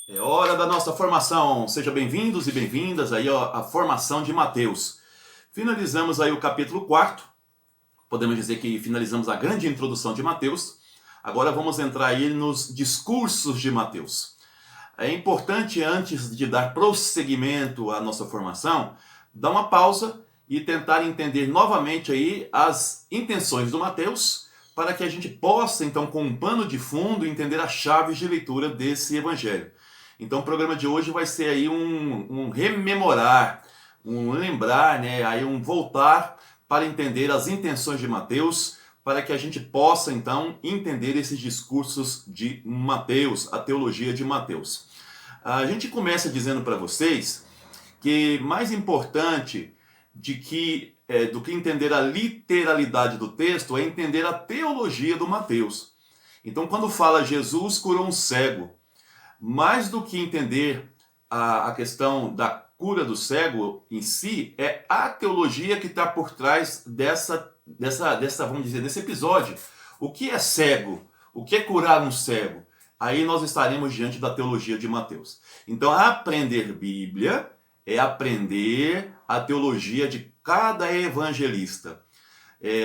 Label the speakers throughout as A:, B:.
A: É hora da nossa formação. Sejam bem-vindos e bem-vindas aí à formação de Mateus. Finalizamos aí o capítulo 4. Podemos dizer que finalizamos a grande introdução de Mateus. Agora vamos entrar aí nos discursos de Mateus. É importante, antes de dar prosseguimento à nossa formação, dar uma pausa e tentar entender novamente aí as intenções do Mateus, para que a gente possa, então, com um pano de fundo, entender as chaves de leitura desse evangelho. Então o programa de hoje vai ser aí um rememorar, um lembrar, né, aí um voltar para entender as intenções de Mateus, para que a gente possa então entender esses discursos de Mateus, a teologia de Mateus. A gente começa dizendo para vocês que mais importante do que entender a literalidade do texto é entender a teologia do Mateus. Então, quando fala Jesus curou um cego, mais do que entender a questão da cura do cego em si, é a teologia que está por trás vamos dizer, desse episódio. O que é cego? O que é curar um cego? Aí nós estaremos diante da teologia de Mateus. Então, aprender Bíblia é aprender a teologia de cada evangelista.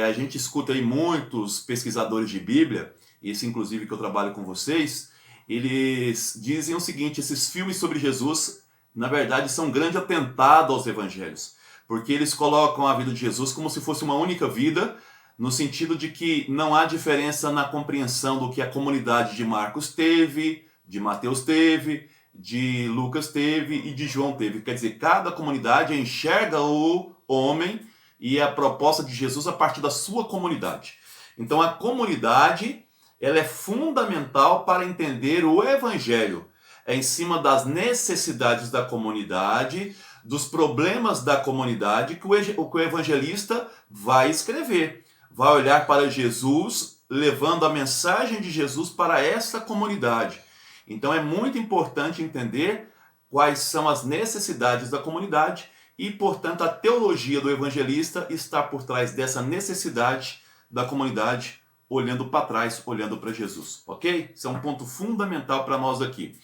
A: A gente escuta aí muitos pesquisadores de Bíblia, esse inclusive que eu trabalho com vocês, eles dizem o seguinte: esses filmes sobre Jesus, na verdade, são um grande atentado aos evangelhos, porque eles colocam a vida de Jesus como se fosse uma única vida, no sentido de que não há diferença na compreensão do que a comunidade de Marcos teve, de Mateus teve, de Lucas teve e de João teve. Quer dizer, cada comunidade enxerga o homem e a proposta de Jesus a partir da sua comunidade. Então a comunidade, ela é fundamental para entender o evangelho. É em cima das necessidades da comunidade, dos problemas da comunidade, que o evangelista vai escrever. Vai olhar para Jesus, levando a mensagem de Jesus para essa comunidade. Então é muito importante entender quais são as necessidades da comunidade e, portanto, a teologia do evangelista está por trás dessa necessidade da comunidade, olhando para trás, olhando para Jesus, ok? Isso é um ponto fundamental para nós aqui.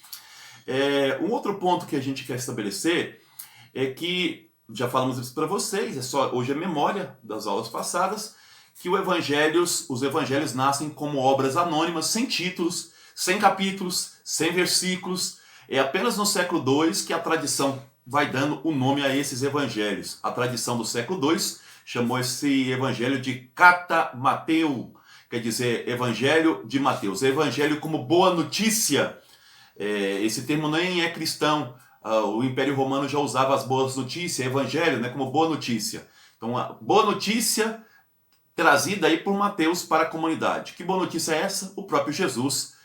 A: Um outro ponto que a gente quer estabelecer é que, já falamos isso para vocês, hoje é memória das aulas passadas, que os evangelhos nascem como obras anônimas, sem títulos, sem capítulos, sem versículos. É apenas no século II que a tradição vai dando o nome a esses evangelhos. A tradição do século II chamou esse evangelho de Cata Mateu, quer dizer, evangelho de Mateus. Evangelho como boa notícia. Esse termo nem é cristão. O Império Romano já usava as boas notícias, evangelho, né, como boa notícia. Então, a boa notícia trazida aí por Mateus para a comunidade. Que boa notícia é essa? O próprio Jesus.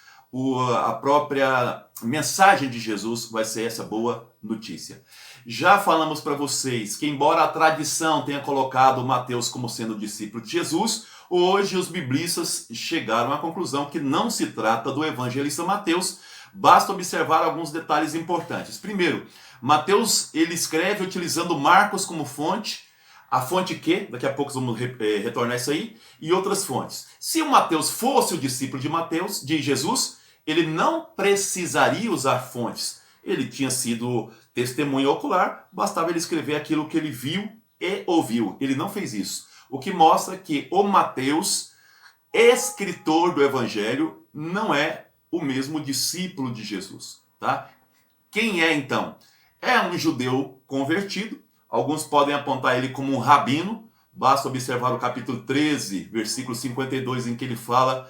A: A própria mensagem de Jesus vai ser essa boa notícia. Já falamos para vocês que, embora a tradição tenha colocado Mateus como sendo discípulo de Jesus, hoje os biblistas chegaram à conclusão que não se trata do evangelista Mateus. Basta observar alguns detalhes importantes. Primeiro, Mateus ele escreve utilizando Marcos como fonte, a fonte que, daqui a pouco vamos retornar isso aí, e outras fontes. Se o Mateus fosse o discípulo de Jesus, ele não precisaria usar fontes. Ele tinha sido testemunha ocular, bastava ele escrever aquilo que ele viu e ouviu. Ele não fez isso. O que mostra que o Mateus, escritor do evangelho, não é o mesmo discípulo de Jesus, tá? Quem é então? É um judeu convertido. Alguns podem apontar ele como um rabino. Basta observar o capítulo 13, versículo 52, em que ele fala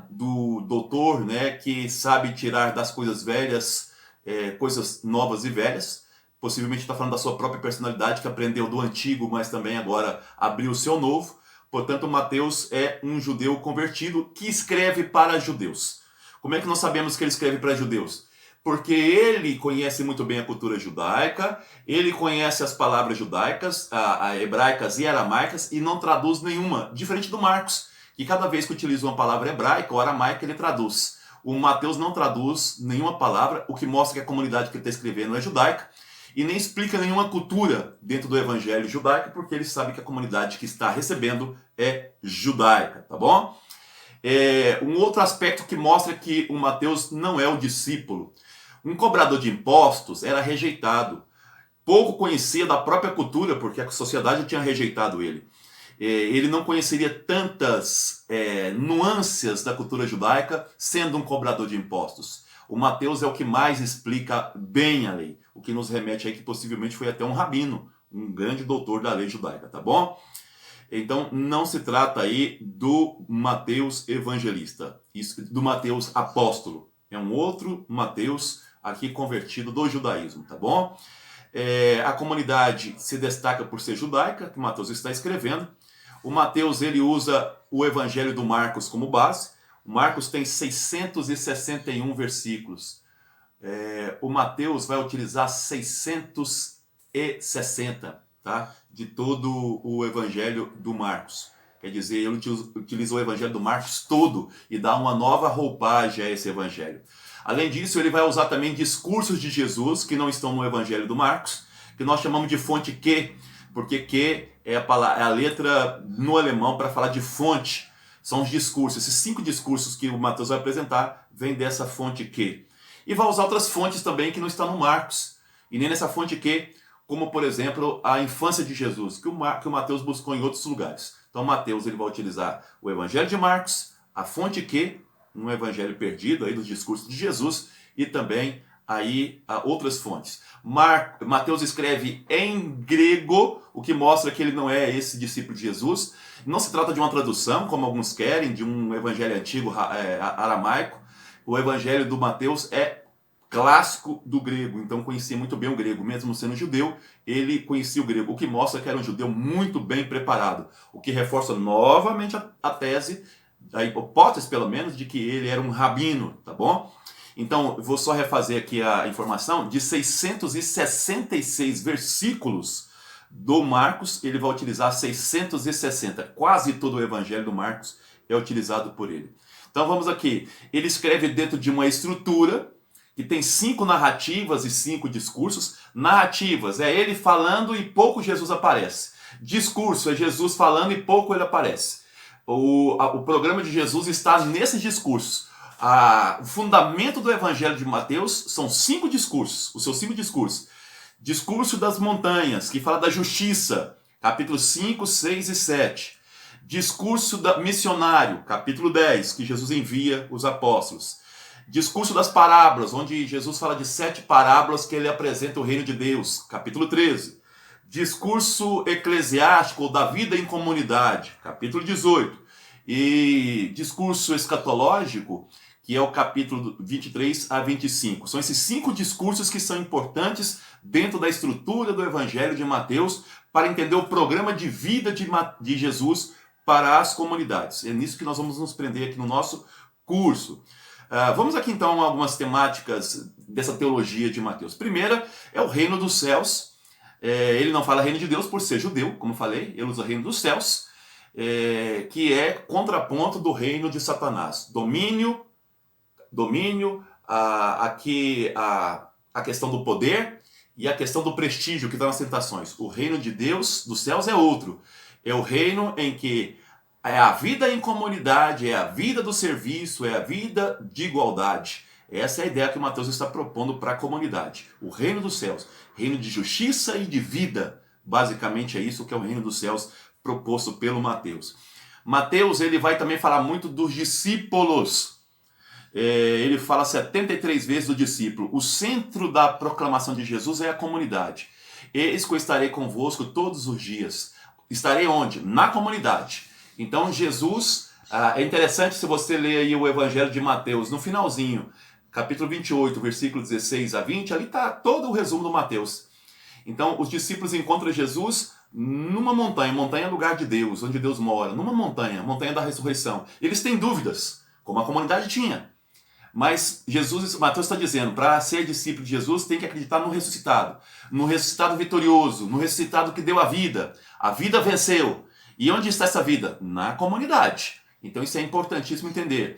A: do doutor, né, que sabe tirar das coisas velhas coisas novas e velhas. Possivelmente está falando da sua própria personalidade, que aprendeu do antigo, mas também agora abriu o seu novo. Portanto, Mateus é um judeu convertido que escreve para judeus. Como é que nós sabemos que ele escreve para judeus? Porque ele conhece muito bem a cultura judaica, ele conhece as palavras judaicas, hebraicas e aramaicas, e não traduz nenhuma, diferente do Marcos, que cada vez que utiliza uma palavra hebraica ou aramaica, ele traduz. O Mateus não traduz nenhuma palavra, o que mostra que a comunidade que ele está escrevendo é judaica, e nem explica nenhuma cultura dentro do evangelho judaico, porque ele sabe que a comunidade que está recebendo é judaica, tá bom? Um outro aspecto que mostra que o Mateus não é o discípulo. Um cobrador de impostos era rejeitado. Pouco conhecia da própria cultura, porque a sociedade tinha rejeitado ele. Ele não conheceria tantas nuances da cultura judaica sendo um cobrador de impostos. O Mateus é o que mais explica bem a lei, o que nos remete aí que possivelmente foi até um rabino, um grande doutor da lei judaica, tá bom? Então não se trata aí do Mateus evangelista, do Mateus apóstolo. É um outro Mateus aqui convertido do judaísmo, tá bom? A comunidade se destaca por ser judaica, que Mateus está escrevendo. O Mateus ele usa o Evangelho do Marcos como base. O Marcos tem 661 versículos. O Mateus vai utilizar 660, tá? De todo o Evangelho do Marcos. Quer dizer, ele utiliza o Evangelho do Marcos todo e dá uma nova roupagem a esse Evangelho. Além disso, ele vai usar também discursos de Jesus que não estão no Evangelho do Marcos, que nós chamamos de fonte que, porque que é a letra no alemão para falar de fonte. São os discursos. Esses 5 discursos que o Mateus vai apresentar vêm dessa fonte que. E vai usar outras fontes também que não estão no Marcos. E nem nessa fonte que, como por exemplo a infância de Jesus, que o Mateus buscou em outros lugares. Então Mateus ele vai utilizar o Evangelho de Marcos, a fonte que, um evangelho perdido aí dos discursos de Jesus, e também aí outras fontes. Mateus escreve em grego, o que mostra que ele não é esse discípulo de Jesus. Não se trata de uma tradução, como alguns querem, de um evangelho antigo aramaico. O evangelho do Mateus é clássico do grego, então conhecia muito bem o grego, mesmo sendo judeu, ele conhecia o grego, o que mostra que era um judeu muito bem preparado, o que reforça novamente a tese, a hipótese pelo menos, de que ele era um rabino, tá bom? Então, vou só refazer aqui a informação, de 666 versículos do Marcos, ele vai utilizar 660, quase todo o evangelho do Marcos é utilizado por ele. Então vamos aqui, ele escreve dentro de uma estrutura, que tem 5 narrativas e 5 discursos. Narrativas é ele falando e pouco Jesus aparece. Discurso é Jesus falando e pouco ele aparece. O programa de Jesus está nesses discursos. O fundamento do Evangelho de Mateus são 5 discursos, os seus 5 discursos. Discurso das montanhas, que fala da justiça, capítulos 5, 6 e 7. Discurso missionário, capítulo 10, que Jesus envia os apóstolos. Discurso das parábolas, onde Jesus fala de 7 parábolas que ele apresenta o reino de Deus, capítulo 13. Discurso eclesiástico da vida em comunidade, capítulo 18. E discurso escatológico, que é o capítulo 23 a 25. São esses 5 discursos que são importantes dentro da estrutura do Evangelho de Mateus para entender o programa de vida de Jesus para as comunidades. É nisso que nós vamos nos prender aqui no nosso curso. Vamos aqui então a algumas temáticas dessa teologia de Mateus. Primeira é o reino dos céus. Ele não fala reino de Deus por ser judeu, como falei, ele usa reino dos céus, que é contraponto do reino de Satanás. Domínio, aqui a questão do poder e a questão do prestígio que está nas tentações. O reino de Deus, dos céus, é outro. É o reino em que é a vida em comunidade, é a vida do serviço, é a vida de igualdade. Essa é a ideia que o Mateus está propondo para a comunidade. O reino dos céus, reino de justiça e de vida. Basicamente é isso que é o reino dos céus proposto pelo Mateus. Mateus ele vai também falar muito dos discípulos. Ele fala 73 vezes do discípulo. O centro da proclamação de Jesus é a comunidade. Eis que eu estarei convosco todos os dias. Estarei onde? Na comunidade. Então Jesus, é interessante se você ler aí o Evangelho de Mateus, no finalzinho, capítulo 28, versículo 16 a 20, ali está todo o resumo do Mateus. Então os discípulos encontram Jesus numa montanha, montanha é lugar de Deus, onde Deus mora, numa montanha, montanha da ressurreição. Eles têm dúvidas, como a comunidade tinha. Mas Mateus está dizendo, para ser discípulo de Jesus tem que acreditar no ressuscitado vitorioso, no ressuscitado que deu a vida venceu. E onde está essa vida? Na comunidade. Então isso é importantíssimo entender.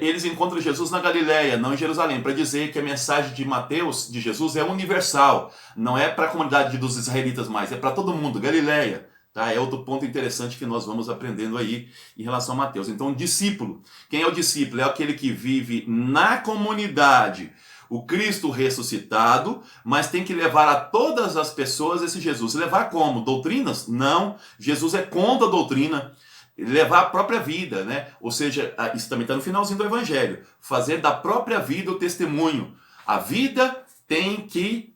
A: Eles encontram Jesus na Galileia, não em Jerusalém, para dizer que a mensagem de Mateus, de Jesus, é universal. Não é para a comunidade dos israelitas mais, é para todo mundo, Galileia. Tá? É outro ponto interessante que nós vamos aprendendo aí em relação a Mateus. Então, discípulo. Quem é o discípulo? É aquele que vive na comunidade, o Cristo ressuscitado, mas tem que levar a todas as pessoas esse Jesus. Levar como? Doutrinas? Não. Jesus é contra a doutrina. Levar a própria vida, né? Ou seja, isso também está no finalzinho do Evangelho. Fazer da própria vida o testemunho. A vida tem que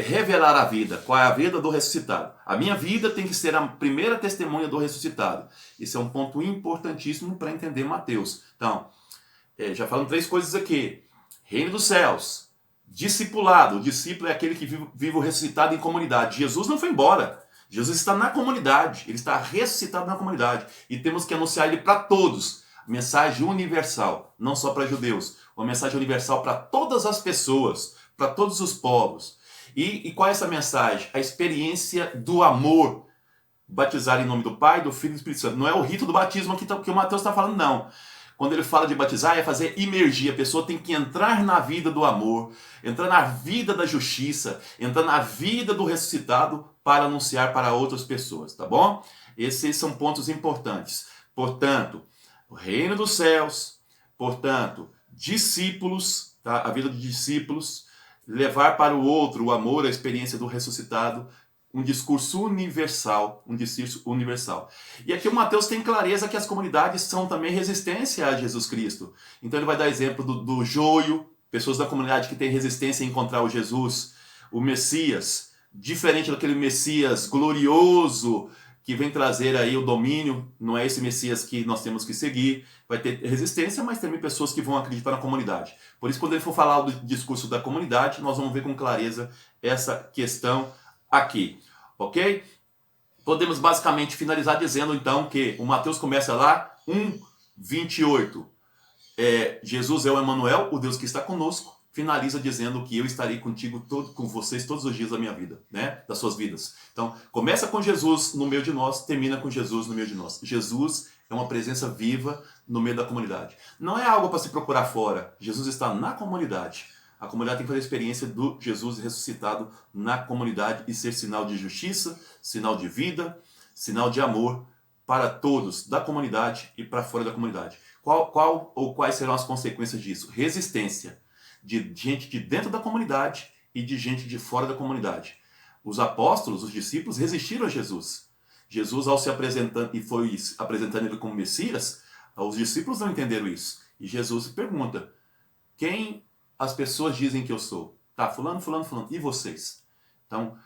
A: revelar a vida. Qual é a vida do ressuscitado? A minha vida tem que ser a primeira testemunha do ressuscitado. Isso é um ponto importantíssimo para entender Mateus. Então, já falamos 3 coisas aqui. Reino dos céus, discipulado. O discípulo é aquele que vive o ressuscitado em comunidade. Jesus não foi embora. Jesus está na comunidade. Ele está ressuscitado na comunidade. E temos que anunciar ele para todos. Mensagem universal, não só para judeus. Uma mensagem universal para todas as pessoas, para todos os povos. E qual é essa mensagem? A experiência do amor. Batizar em nome do Pai, do Filho e do Espírito Santo. Não é o rito do batismo que o Mateus está falando, não. Quando ele fala de batizar, é fazer imergir. A pessoa tem que entrar na vida do amor, entrar na vida da justiça, entrar na vida do ressuscitado para anunciar para outras pessoas, tá bom? Esses são pontos importantes. Portanto, o reino dos céus, portanto, discípulos, tá? A vida de discípulos, levar para o outro o amor, a experiência do ressuscitado, um discurso universal, E aqui o Mateus tem clareza que as comunidades são também resistência a Jesus Cristo. Então ele vai dar exemplo do joio, pessoas da comunidade que têm resistência em encontrar o Jesus, o Messias, diferente daquele Messias glorioso que vem trazer aí o domínio, não é esse Messias que nós temos que seguir, vai ter resistência, mas também pessoas que vão acreditar na comunidade. Por isso, quando ele for falar do discurso da comunidade, nós vamos ver com clareza essa questão aqui, ok? Podemos basicamente finalizar dizendo então que o Mateus começa lá, 1:28. Jesus é o Emanuel, o Deus que está conosco. Finaliza dizendo que eu estarei contigo, com vocês todos os dias da minha vida, né? Das suas vidas. Então, começa com Jesus no meio de nós, termina com Jesus no meio de nós. Jesus é uma presença viva no meio da comunidade. Não é algo para se procurar fora. Jesus está na comunidade. A comunidade tem que fazer a experiência do Jesus ressuscitado na comunidade e ser sinal de justiça, sinal de vida, sinal de amor para todos da comunidade e para fora da comunidade. Quais serão as consequências disso? Resistência de gente de dentro da comunidade e de gente de fora da comunidade. Os apóstolos, os discípulos, resistiram a Jesus. Jesus, ao se apresentando e foi apresentando ele como Messias, os discípulos não entenderam isso. E Jesus pergunta: quem as pessoas dizem que eu sou? Tá, fulano, fulano, fulano. E vocês? Então,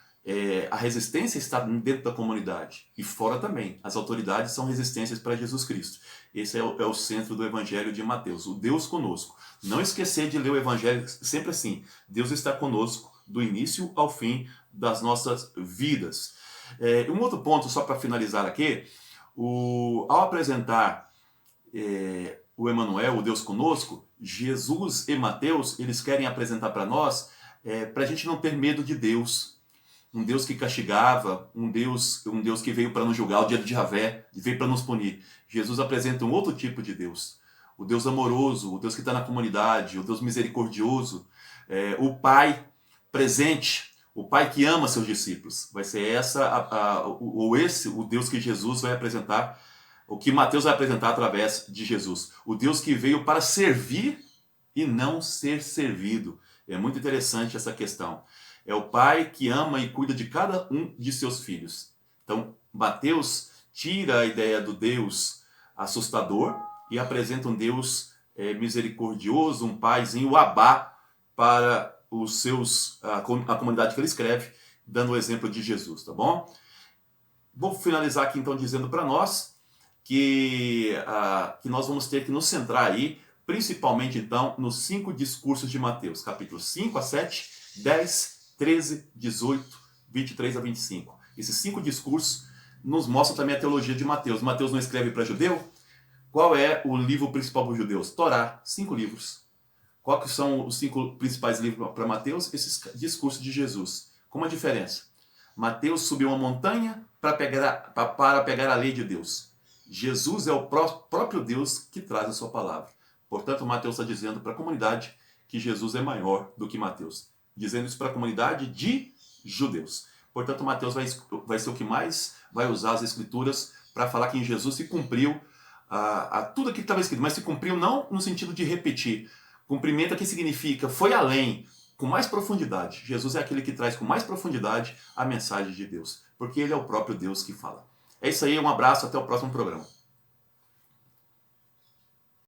A: a resistência está dentro da comunidade e fora também. As autoridades são resistências para Jesus Cristo. Esse é o centro do Evangelho de Mateus, o Deus conosco. Não esquecer de ler o Evangelho sempre assim. Deus está conosco do início ao fim das nossas vidas. Um outro ponto, só para finalizar aqui, ao apresentar o Emanuel, o Deus conosco, Jesus e Mateus, eles querem apresentar para nós, para a gente não ter medo de Deus. Um Deus que castigava, um Deus que veio para nos julgar, o dia de Javé, veio para nos punir. Jesus apresenta um outro tipo de Deus. O Deus amoroso, o Deus que está na comunidade, o Deus misericordioso, o Pai presente, o Pai que ama seus discípulos. Vai ser o Deus que Jesus vai apresentar, o que Mateus vai apresentar através de Jesus. O Deus que veio para servir e não ser servido. É muito interessante essa questão. É o Pai que ama e cuida de cada um de seus filhos. Então, Mateus tira a ideia do Deus assustador e apresenta um Deus misericordioso, um paizinho, o Abá, para a comunidade que ele escreve, dando o exemplo de Jesus, tá bom? Vou finalizar aqui então dizendo para nós que nós vamos ter que nos centrar aí, principalmente então, nos 5 discursos de Mateus, capítulos 5 a 7, 10, 13, 18, 23 a 25. Esses 5 discursos nos mostram também a teologia de Mateus. Mateus não escreve para judeu? Qual é o livro principal para os judeus? Torá, 5 livros. Qual que são os 5 principais livros para Mateus? Esses discursos de Jesus. Com uma diferença. Mateus subiu uma montanha para pegar a lei de Deus. Jesus é o próprio Deus que traz a sua palavra. Portanto, Mateus está dizendo para a comunidade que Jesus é maior do que Mateus. Dizendo isso para a comunidade de judeus. Portanto, Mateus vai ser o que mais vai usar as Escrituras para falar que em Jesus se cumpriu tudo aquilo que estava escrito, mas se cumpriu não no sentido de repetir. Cumprimento aqui significa foi além, com mais profundidade. Jesus é aquele que traz com mais profundidade a mensagem de Deus, porque ele é o próprio Deus que fala. É isso aí, um abraço, até o próximo programa.